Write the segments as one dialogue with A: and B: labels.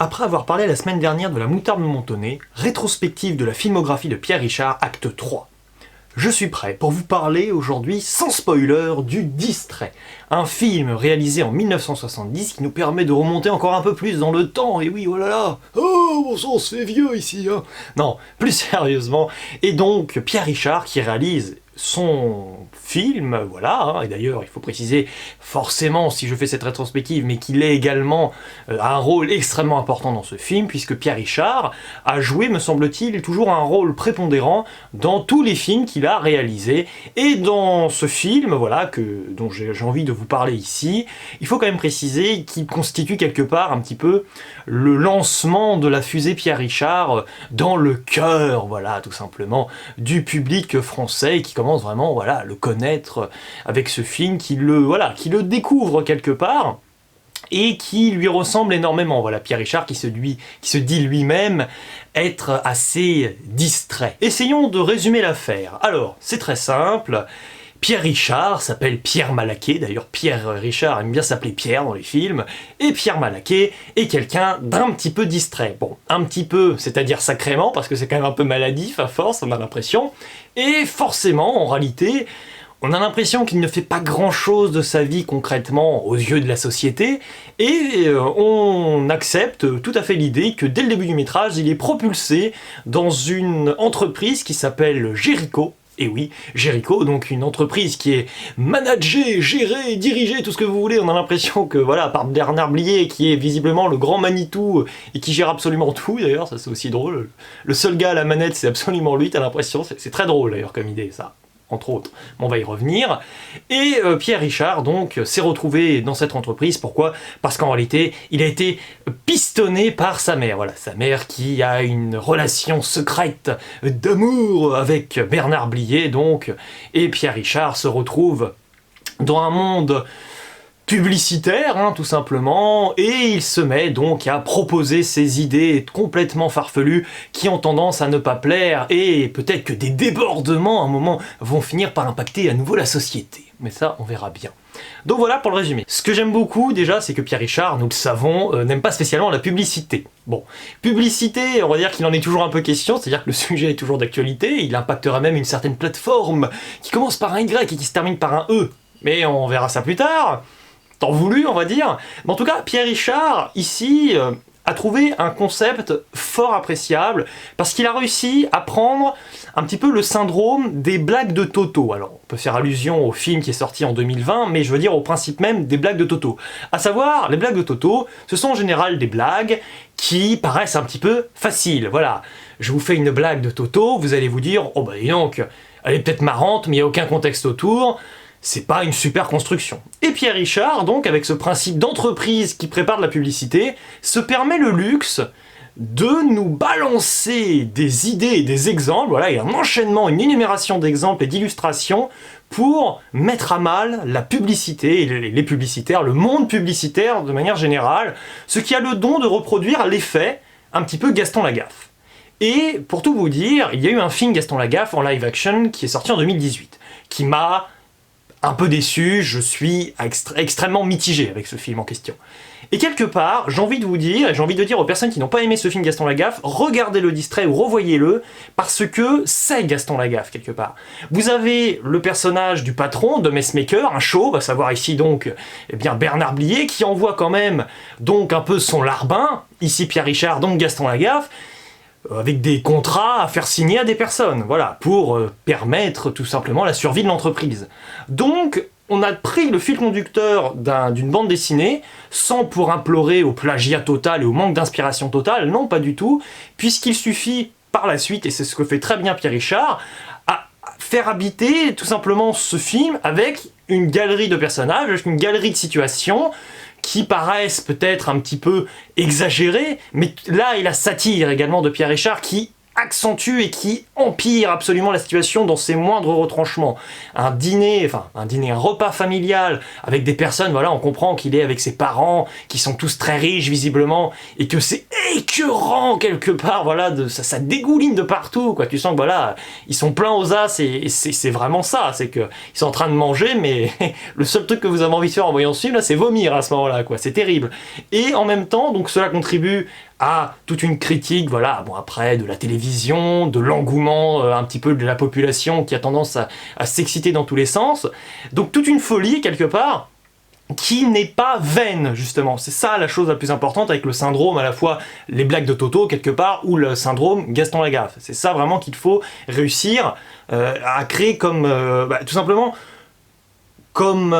A: Après avoir parlé la semaine dernière de La Moutarde Montonnée, rétrospective de la filmographie de Pierre Richard, acte 3. Je suis prêt pour vous parler aujourd'hui, sans spoiler, du Distrait, un film réalisé en 1970 qui nous permet de remonter encore un peu plus dans le temps, et oui, oh là là, oh, bon sang, on se fait vieux ici, hein. Non, plus sérieusement, et donc Pierre Richard qui réalise son film, voilà, hein, et d'ailleurs il faut préciser forcément si je fais cette rétrospective, mais qu'il est également un rôle extrêmement important dans ce film, puisque Pierre Richard a joué, me semble-t-il, toujours un rôle prépondérant dans tous les films qu'il a réalisés, et dans ce film, voilà, dont j'ai envie de vous parler ici, il faut quand même préciser qu'il constitue quelque part un petit peu le lancement de la fusée Pierre Richard dans le cœur, voilà, tout simplement, du public français, qui commence vraiment, voilà, à le connaître avec ce film, qui le découvre quelque part, et qui lui ressemble énormément. Voilà, Pierre Richard qui se dit lui-même être assez distrait. Essayons de résumer l'affaire. Alors, c'est très simple. Pierre Richard s'appelle Pierre Malaquet, d'ailleurs Pierre Richard aime bien s'appeler Pierre dans les films, et Pierre Malaquet est quelqu'un d'un petit peu distrait. Bon, un petit peu, c'est-à-dire sacrément, parce que c'est quand même un peu maladif à force, on a l'impression, et forcément, en réalité, on a l'impression qu'il ne fait pas grand-chose de sa vie concrètement aux yeux de la société, et on accepte tout à fait l'idée que dès le début du métrage, il est propulsé dans une entreprise qui s'appelle Jéricho. Et oui, Jéricho, donc une entreprise qui est managée, gérée, dirigée, tout ce que vous voulez. On a l'impression que, voilà, à part Bernard Blier, qui est visiblement le grand Manitou et qui gère absolument tout, d'ailleurs, ça c'est aussi drôle. Le seul gars à la manette, c'est absolument lui, t'as l'impression. C'est très drôle, d'ailleurs, comme idée, ça. Entre autres, mais on va y revenir. Et Pierre Richard, donc, s'est retrouvé dans cette entreprise. Pourquoi ? Parce qu'en réalité, il a été pistonné par sa mère. Voilà, sa mère qui a une relation secrète d'amour avec Bernard Blier, donc. Et Pierre Richard se retrouve dans un monde publicitaire, hein, tout simplement, et il se met donc à proposer ses idées complètement farfelues qui ont tendance à ne pas plaire, et peut-être que des débordements à un moment vont finir par impacter à nouveau la société. Mais ça, on verra bien. Donc voilà pour le résumé. Ce que j'aime beaucoup déjà, c'est que Pierre Richard, nous le savons, n'aime pas spécialement la publicité. Bon, publicité, on va dire qu'il en est toujours un peu question, c'est-à-dire que le sujet est toujours d'actualité, il impactera même une certaine plateforme qui commence par un Y et qui se termine par un E. Mais on verra ça plus tard. Tant voulu, on va dire. Mais en tout cas, Pierre Richard, ici, a trouvé un concept fort appréciable, parce qu'il a réussi à prendre un petit peu le syndrome des blagues de Toto. Alors, on peut faire allusion au film qui est sorti en 2020, mais je veux dire au principe même des blagues de Toto. À savoir, les blagues de Toto, ce sont en général des blagues qui paraissent un petit peu faciles. Voilà, je vous fais une blague de Toto, vous allez vous dire, oh bah dis donc, elle est peut-être marrante, mais il n'y a aucun contexte autour. C'est pas une super construction. Et Pierre Richard, donc, avec ce principe d'entreprise qui prépare de la publicité, se permet le luxe de nous balancer des idées et des exemples, voilà, et un enchaînement, une énumération d'exemples et d'illustrations pour mettre à mal la publicité, et les publicitaires, le monde publicitaire de manière générale, ce qui a le don de reproduire l'effet un petit peu Gaston Lagaffe. Et pour tout vous dire, il y a eu un film Gaston Lagaffe en live action qui est sorti en 2018, qui m'a un peu déçu, je suis extrêmement mitigé avec ce film en question. Et quelque part, j'ai envie de vous dire, et j'ai envie de dire aux personnes qui n'ont pas aimé ce film Gaston Lagaffe, regardez le Distrait ou revoyez-le, parce que c'est Gaston Lagaffe quelque part. Vous avez le personnage du patron, de Messmaker, un chauve, à savoir ici donc, eh bien Bernard Blier, qui envoie quand même donc un peu son larbin, ici Pierre Richard, donc Gaston Lagaffe, avec des contrats à faire signer à des personnes, voilà, pour permettre tout simplement la survie de l'entreprise. Donc, on a pris le fil conducteur d'une bande dessinée, sans pour implorer au plagiat total et au manque d'inspiration totale, non, pas du tout, puisqu'il suffit par la suite, et c'est ce que fait très bien Pierre Richard, à faire habiter tout simplement ce film avec une galerie de personnages, avec une galerie de situations, qui paraissent peut-être un petit peu exagérés, mais là et la satire également de Pierre Richard qui accentue et qui empire absolument la situation dans ses moindres retranchements. Un repas familial avec des personnes, voilà, on comprend qu'il est avec ses parents, qui sont tous très riches visiblement, et que c'est écœurant quelque part, voilà, ça dégouline de partout, quoi. Tu sens que voilà, ils sont pleins aux as, et c'est vraiment ça, c'est que ils sont en train de manger, mais le seul truc que vous avez envie de faire en voyant ce film, là, c'est vomir à ce moment-là, quoi. C'est terrible. Et en même temps, donc cela contribue à toute une critique, voilà, bon après, de la télévision, de l'engouement un petit peu de la population qui a tendance à s'exciter dans tous les sens. Donc toute une folie, quelque part, qui n'est pas vaine, justement. C'est ça la chose la plus importante avec le syndrome, à la fois les blagues de Toto, quelque part, ou le syndrome Gaston Lagaffe. C'est ça vraiment qu'il faut réussir à créer comme, tout simplement, comme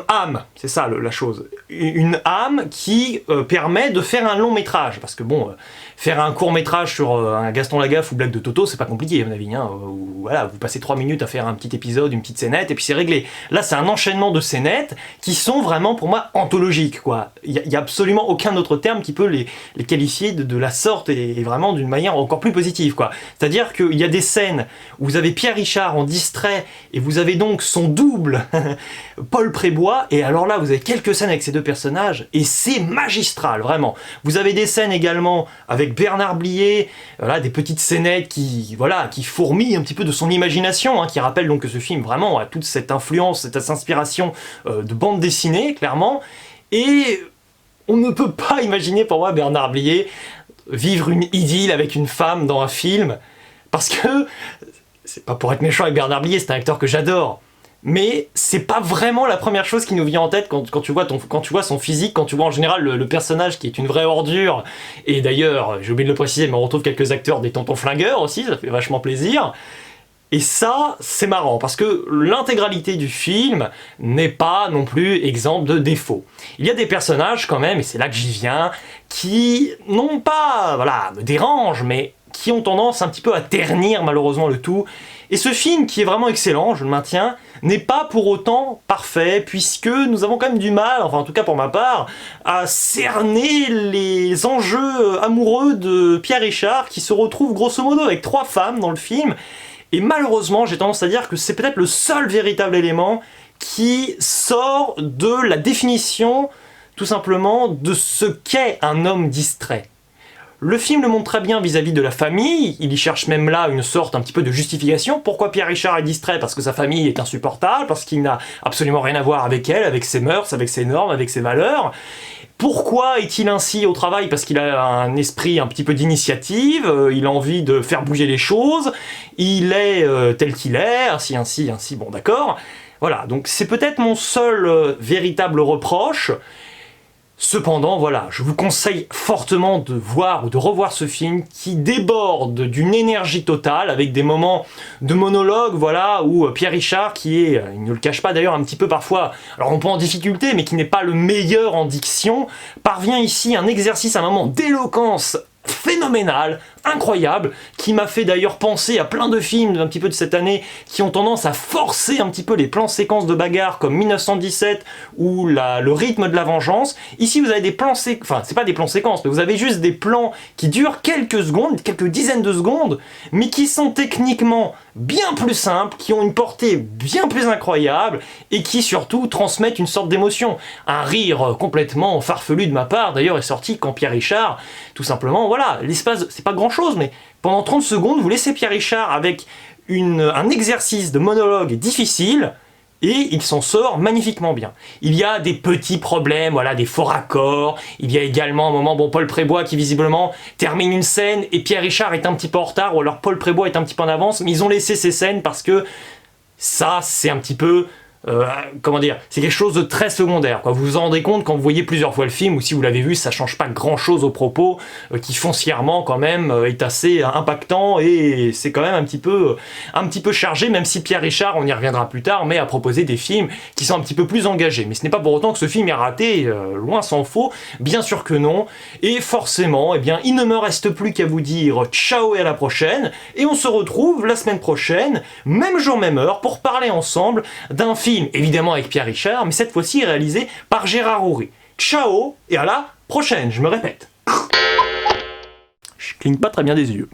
A: âme, c'est ça la chose. Une âme qui permet de faire un long métrage. Parce que bon, faire un court métrage sur un Gaston Lagaffe ou blague de Toto, c'est pas compliqué à mon avis. Hein. Voilà, vous passez 3 minutes à faire un petit épisode, une petite scénette, et puis c'est réglé. Là, c'est un enchaînement de scénettes qui sont vraiment, pour moi, anthologiques, quoi. Il y a absolument aucun autre terme qui peut les qualifier de la sorte, et vraiment d'une manière encore plus positive, quoi. C'est-à-dire qu'il y a des scènes où vous avez Pierre Richard en distrait, et vous avez donc son double, Paul Prébois, et alors là, vous avez quelques scènes avec ces deux personnages, et c'est magistral, vraiment. Vous avez des scènes également avec Bernard Blier, voilà, des petites scénettes qui fourmillent un petit peu de son imagination, hein, qui rappellent donc que ce film vraiment a toute cette influence, cette inspiration de bande dessinée, clairement, et on ne peut pas imaginer pour moi Bernard Blier vivre une idylle avec une femme dans un film, parce que, c'est pas pour être méchant avec Bernard Blier, c'est un acteur que j'adore, mais c'est pas vraiment la première chose qui nous vient en tête quand tu vois son physique, quand tu vois en général le personnage qui est une vraie ordure. Et d'ailleurs, j'ai oublié de le préciser, mais on retrouve quelques acteurs des Tontons Flingueurs aussi, ça fait vachement plaisir. Et ça, c'est marrant, parce que l'intégralité du film n'est pas non plus exemple de défaut. Il y a des personnages quand même, et c'est là que j'y viens, qui non pas, voilà, me dérangent, mais qui ont tendance un petit peu à ternir malheureusement le tout. Et ce film, qui est vraiment excellent, je le maintiens, n'est pas pour autant parfait, puisque nous avons quand même du mal, enfin en tout cas pour ma part, à cerner les enjeux amoureux de Pierre Richard, qui se retrouve grosso modo avec 3 femmes dans le film, et malheureusement j'ai tendance à dire que c'est peut-être le seul véritable élément qui sort de la définition, tout simplement, de ce qu'est un homme distrait. Le film le montre très bien vis-à-vis de la famille, il y cherche même là une sorte un petit peu de justification. Pourquoi Pierre Richard est distrait? Parce que sa famille est insupportable, parce qu'il n'a absolument rien à voir avec elle, avec ses mœurs, avec ses normes, avec ses valeurs. Pourquoi est-il ainsi au travail? Parce qu'il a un esprit un petit peu d'initiative, il a envie de faire bouger les choses, il est tel qu'il est, ainsi, bon d'accord. Voilà, donc c'est peut-être mon seul véritable reproche. Cependant, voilà, je vous conseille fortement de voir ou de revoir ce film qui déborde d'une énergie totale, avec des moments de monologue, voilà, où Pierre Richard, qui est, il ne le cache pas d'ailleurs, un petit peu parfois, alors on peut en difficulté, mais qui n'est pas le meilleur en diction, parvient ici à un exercice, un moment d'éloquence phénoménal, incroyable, qui m'a fait d'ailleurs penser à plein de films un petit peu de cette année qui ont tendance à forcer un petit peu les plans séquences de bagarre comme 1917 ou le rythme de la vengeance. Ici vous avez des plans séquences, enfin c'est pas des plans séquences, mais vous avez juste des plans qui durent quelques secondes, quelques dizaines de secondes, mais qui sont techniquement bien plus simples, qui ont une portée bien plus incroyable et qui surtout transmettent une sorte d'émotion. Un rire complètement farfelu de ma part d'ailleurs est sorti quand Pierre Richard, tout simplement, voilà, l'espace, c'est pas grand chose, mais pendant 30 secondes, vous laissez Pierre Richard avec un exercice de monologue difficile, et il s'en sort magnifiquement bien. Il y a des petits problèmes, voilà, des faux raccords, il y a également un moment, bon, Paul Prébois qui visiblement termine une scène, et Pierre Richard est un petit peu en retard, ou alors Paul Prébois est un petit peu en avance, mais ils ont laissé ces scènes parce que ça, c'est un petit peu... comment dire, c'est quelque chose de très secondaire, quoi. Vous vous en rendez compte quand vous voyez plusieurs fois le film, ou si vous l'avez vu, ça change pas grand chose au propos, qui foncièrement quand même est assez impactant, et c'est quand même un petit peu chargé, même si Pierre Richard, on y reviendra plus tard, mais a proposé des films qui sont un petit peu plus engagés. Mais ce n'est pas pour autant que ce film est raté, loin s'en faut, bien sûr que non, et forcément, eh bien, il ne me reste plus qu'à vous dire ciao et à la prochaine, et on se retrouve la semaine prochaine, même jour, même heure, pour parler ensemble d'un film évidemment avec Pierre Richard, mais cette fois-ci réalisé par Gérard Houry. Ciao et à la prochaine, je me répète. Je cligne pas très bien des yeux.